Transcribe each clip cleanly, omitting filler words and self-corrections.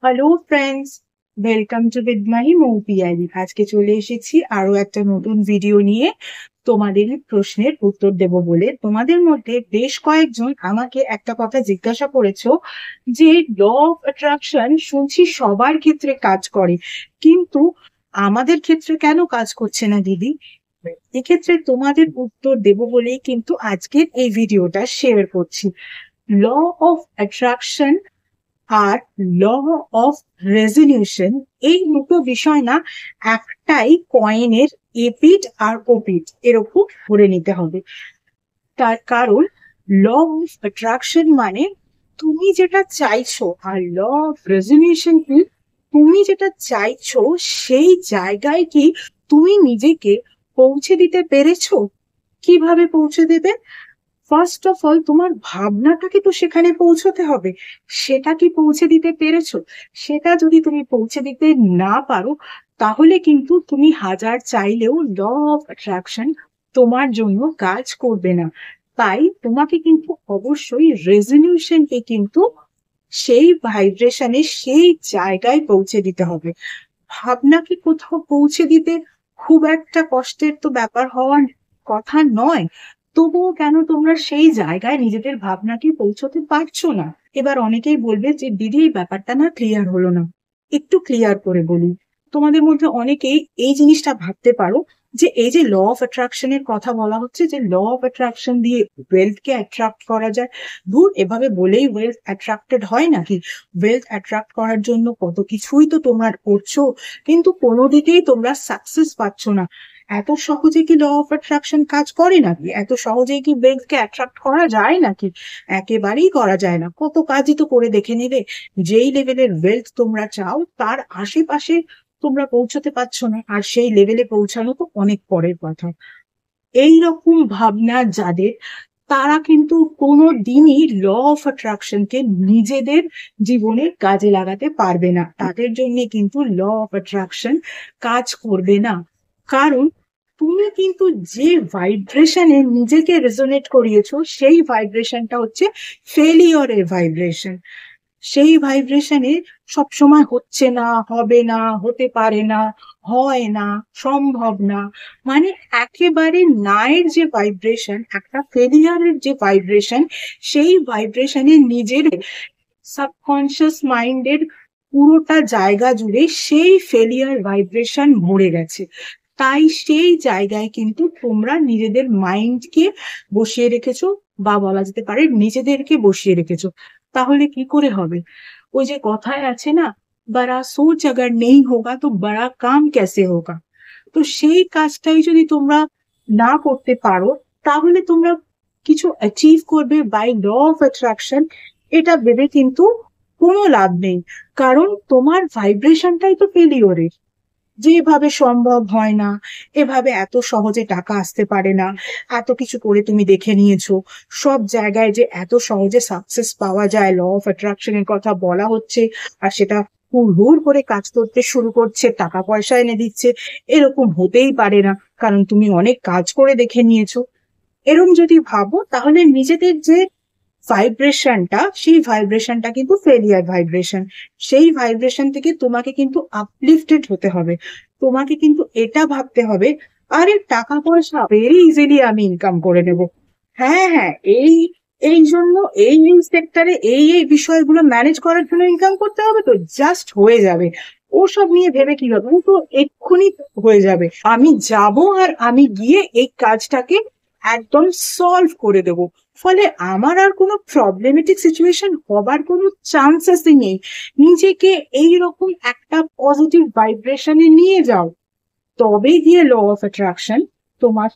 Hello friends, welcome to with my Moupiyali. আজকে চলে এসেছি আরো একটা নতুন ভিডিও নিয়ে তোমাদের প্রশ্নের উত্তর দেব বলে। তোমাদের মধ্যে বেশ কয়েকজন আমাকে একটা কথা জিজ্ঞাসা করেছো যে ল অফ অ্যাট্রাকশন শুনছি সবার ক্ষেত্রে কাজ করে, কিন্তু আমাদের ক্ষেত্রে কেন কাজ করছে না দিদি? এক্ষেত্রে তোমাদের উত্তর দেব বলেই কিন্তু আজকের এই ভিডিওটা শেয়ার করছি। ল অফ অ্যাট্রাকশন আর ল অফ রেজলিউশন, এই দুটো বিষয় না একটাই কয়েনের এপিঠ আর ওপিঠ, এরকম ধরে নিতে হবে। তার কারণ ল অফ অ্যাট্রাকশন মানে তুমি যেটা চাইছো, আর ল অফ রেজলিউশন কি তুমি যেটা চাইছো সেই জায়গায় কি তুমি নিজেকে পৌঁছে দিতে পেরেছো? কিভাবে পৌঁছে দেবে? ফার্স্ট অফ অল তোমার ভাবনাটাকে তো সেখানে পৌঁছতে হবে। সেটা কি পৌঁছে দিতে পেরেছো? সেটা যদি তুমি পৌঁছে দিতে না পারো, তাহলে কিন্তু তুমি হাজার চাইলেও ল অফ অ্যাট্রাকশন তোমার জন্য কাজ করবে না। তাই তোমাকে কিন্তু অবশ্যই রেজলিউশনকে কিন্তু সেই ভাইব্রেশনে সেই জায়গায় পৌঁছে দিতে হবে। ভাবনাকে কোথাও পৌঁছে দিতে খুব একটা কষ্টের তো ব্যাপার হওয়ার কথা নয়, তবুও কেন তোমরা সেই জায়গায় নিজেদের ভাবনাকে পৌঁছতে পারছো না? এবার অনেকেই বলবে যে দিদি এই ব্যাপারটা না ক্লিয়ার হলো না, একটু ক্লিয়ার করে বলি। তোমাদের মধ্যে অনেকেই এই জিনিসটা ভাবতে পারো যে এই যে ল অফ অ্যাট্রাকশনের কথা বলা হচ্ছে, যে ল অফ অ্যাট্রাকশন দিয়ে ওয়েলথকে অ্যাট্রাক্ট করা যায়। দূর, এভাবে বলেই ওয়েলথ অ্যাট্রাক্টেড হয় নাকি? ওয়েলথ অ্যাট্রাক্ট করার জন্য কত কিছুই তো তোমরা করছো, কিন্তু কোনো দিকেই তোমরা সাকসেস পাচ্ছ না। এত সহজে কি ল অফ অ্যাট্রাকশন কাজ করে নাকি? এত সহজেই কি ওয়েলথকে অ্যাট্রাক্ট করা যায় নাকি? একেবারেই করা যায় না। কত কাজই তো করে দেখে নিলে, যেই লেভেলের ওয়েলথ তোমরা চাও তার আশেপাশে তোমরা পৌঁছতে পারছো না, আর সেই লেভেলে পৌঁছানো তো অনেক পরের কথা। এই রকম ভাবনা যাদের, তারা কিন্তু কোনো দিনই ল অফ অ্যাট্রাকশনকে নিজেদের জীবনে কাজে লাগাতে পারবে না। তাদের জন্য কিন্তু ল অফ অ্যাট্রাকশন কাজ করবে না। কারণ তুমি কিন্তু যে ভাইব্রেশনে নিজেকে রেজোনেট করিয়েছো, সেই ভাইব্রেশনটা হচ্ছে ফেলিওরের ভাইব্রেশন। সেই ভাইব্রেশনে সবসময় হচ্ছে না, হবে না, হতে পারে না, হয় না, সম্ভব না, মানে একেবারে নায়ের যে ভাইব্রেশন, একটা ফেলিয়ারের যে ভাইব্রেশন, সেই ভাইব্রেশনে নিজের সাবকনশিয়াস মাইন্ডের পুরোটা জায়গা জুড়ে সেই ফেলিয়ার ভাইব্রেশন ভরে গেছে। তাই সেই জায়গায় কিন্তু তোমরা নিজেদের মাইন্ডকে বসিয়ে রেখেছো, বা বলা যেতে পারে নিজেদেরকে বসিয়ে রেখেছো। তাহলে কি করে হবে? ওই যে কথায় আছে না, বড়া সোচ अगर नहीं होगा तो बड़ा काम कैसे होगा। তো সেই কাজটাই যদি তোমরা না করতে পারো, তাহলে তোমরা কিছু অ্যাচিভ করবে বাই ল অফ অ্যাট্রাকশন, এটা ভেবে কিন্তু কোনো লাভ নেই। কারণ তোমার ভাইব্রেশনটাই তো ফেলিওরের। যেভাবে সম্ভব হয় না, এভাবে এত সহজে টাকা আসতে পারে না, এত কিছু করে তুমি দেখে নিয়েছো, সব জায়গায় যে এত সহজে সাকসেস পাওয়া যায়, ল অফ অ্যাট্রাকশনের কথা বলা হচ্ছে, আর সেটা হুড় করে কাজ করতে শুরু করছে, টাকা পয়সা এনে দিচ্ছে, এরকম হতেই পারে না। কারণ তুমি অনেক কাজ করে দেখে নিয়েছো। এরকম যদি ভাবো, তাহলে নিজেদের যে ভাইব্রেশনটা, সেই ভাইব্রেশনটা কিন্তু ফেলিয়ার ভাইব্রেশন। সেই ভাইব্রেশন থেকে তোমাকে কিন্তু আপলিফটেড হতে হবে। তোমাকে কিন্তু এটা ভাবতে হবে, আরে টাকা পয়সা ভেরি ইজিলি আমি ইনকাম করে নেব। হ্যাঁ হ্যাঁ, এই এই জন্য এই সেক্টরে এই বিষয়গুলো ম্যানেজ করার জন্য ইনকাম করতে হবে, তো জাস্ট হয়ে যাবে। ওসব নিয়ে ভেবে কি হবে, ও তো এক্ষুনি হয়ে যাবে। আমি যাব, আর আমি গিয়ে এই কাজটাকে একদম সলভ করে দেব। ফলে আমার আর কোনো প্রবলেমেটিক সিচুয়েশন হবার কোনো চান্সেসই নেই। নিজেকে এইরকম একটা পজিটিভ ভাইব্রেশনে নিয়ে যাও, তবে গিয়ে ল অফ অ্যাট্রাকশন তোমার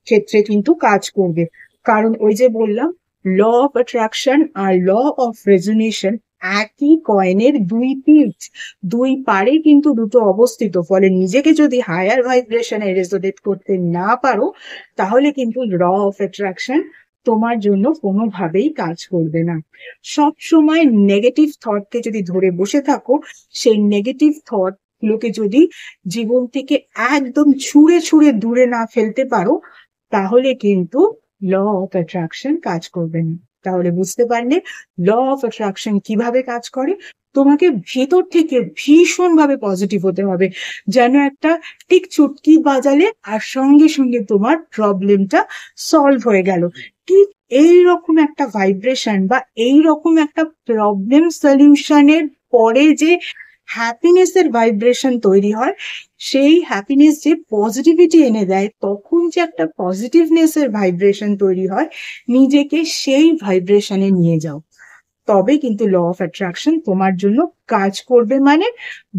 ক্ষেত্রে কিন্তু কাজ করবে। কারণ ওই যে বললাম, ল অফ অ্যাট্রাকশন আর ল অফ রেজোনেশন একই কয়েনের দুই পিঠ, দুই পারে কিন্তু দুটো অবস্থিত। ফলে নিজেকে যদি হায়ার ভাইব্রেশনে রেজোনেট করতে না পারো, তাহলে কিন্তু ল অফ অ্যাট্রাকশন তোমার জন্য কোনোভাবেই কাজ করবে না। সব সময় নেগেটিভ থটকে যদি ধরে বসে থাকো, সেই নেগেটিভ থট গুলোকে যদি জীবন থেকে একদম ছুঁড়ে ছুঁড়ে দূরে না ফেলতে পারো, তাহলে কিন্তু ল অফ অ্যাট্রাকশন কাজ করবে না। তাহলে বুঝতে পারলে ল অফ অ্যাট্রাকশন কিভাবে কাজ করে। তোমাকে ভেতর থেকে ভীষণ ভাবে পজিটিভ হতে হবে, যেন একটা ঠিক চুটকি বাজালে আর সঙ্গে সঙ্গে তোমার প্রবলেমটা সলভ হয়ে গেল। ঠিক এইরকম একটা ভাইব্রেশন বা এইরকম একটা প্রবলেম সলিউশনের পরে যে হ্যাপিনেস এর ভাইব্রেশন তৈরি হয়, সেই হ্যাপিনেস যে পজিটিভিটি এনে দেয়, তখন যে একটা পজিটিভনেস এর ভাইব্রেশন তৈরি হয়, নিজেকে সেই ভাইব্রেশনে নিয়ে যাও, তবে কিন্তু ল অফ অ্যাট্রাকশন তোমার জন্য কাজ করবে। মানে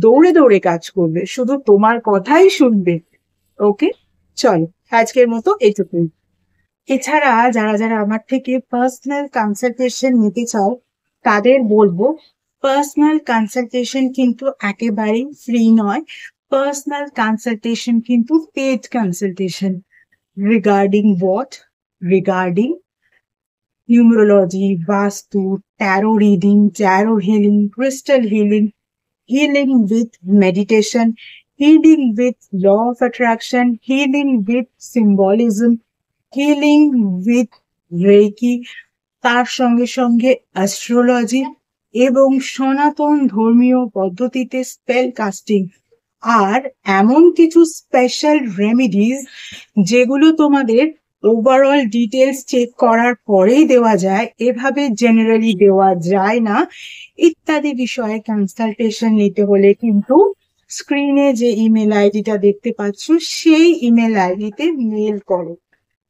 দৌড়ে দৌড়ে কাজ করবে, শুধু তোমার কথাই শুনবে। ওকে, চলো আজকের মতো এটুকুই। এছাড়া যারা যারা আমার থেকে পার্সোনাল কনসালটেশন নিতে চাও, তাদের বলবো পার্সোনাল কনসালটেশন কিন্তু একেবারেই ফ্রি নয়। পার্সোনাল কনসালটেশন কিন্তু paid consultation. Regarding what? Regarding numerology, Vastu, tarot reading, tarot healing, crystal healing, healing with meditation, healing with law of attraction, healing with symbolism, healing with reiki, তার সঙ্গে সঙ্গে astrology এবং সনাতন ধর্মীয় পদ্ধতিতে স্পেল কাস্টিং, আর এমন কিছু স্পেশাল রেমিডিজ যেগুলো তোমাদের ওভারঅল ডিটেলস চেক করার পরেই দেওয়া যায়, এভাবে জেনারেলি দেওয়া যায় না, ইত্যাদি বিষয়ে কনসালটেশন নিতে হলে কিন্তু স্ক্রিনে যে ইমেল আইডিটা দেখতে পাচ্ছ সেই ইমেল আইডিতে মেল করো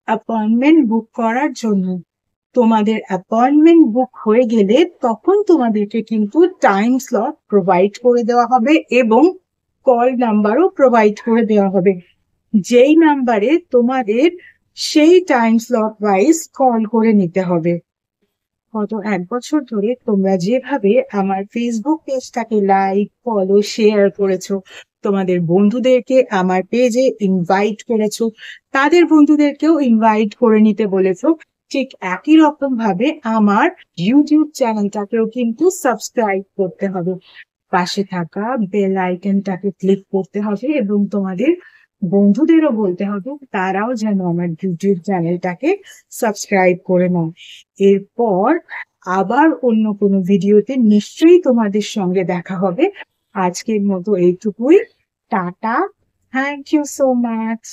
অ্যাপয়েন্টমেন্ট বুক করার জন্য। তোমাদের অ্যাপয়েন্টমেন্ট বুক হয়ে গেলে তখন তোমাদেরকে কিন্তু টাইম স্লট প্রোভাইড করে দেওয়া হবে এবং কল নাম্বারও প্রোভাইড করে দেওয়া হবে, যেই নাম্বারে তোমাদের সেই টাইম স্লট ওয়াইজ কল করে নিতে হবে। গত 1 বছর ধরে তোমরা যেভাবে আমার ফেসবুক পেজটাকে লাইক, ফলো, শেয়ার করেছো, তোমাদের বন্ধুদেরকে আমার পেজে ইনভাইট করেছো, তাদের বন্ধুদেরকেও ইনভাইট করে নিতে বলেছো, ঠিক একই রকম ভাবে আমার ইউটিউব চ্যানেলটাকেও কিন্তু সাবস্ক্রাইব করতে হবে, পাশে থাকা বেল আইকনটাকে ক্লিক করতে হবে এবং তোমাদের বন্ধুদেরও বলতে হবে তারাও যেন আমার ইউটিউব চ্যানেলটাকে সাবস্ক্রাইব করে নেয়। এরপর আবার অন্য কোনো ভিডিওতে নিশ্চয়ই তোমাদের সঙ্গে দেখা হবে। আজকের মতো এইটুকুই। Ta-ta. Thank you so much.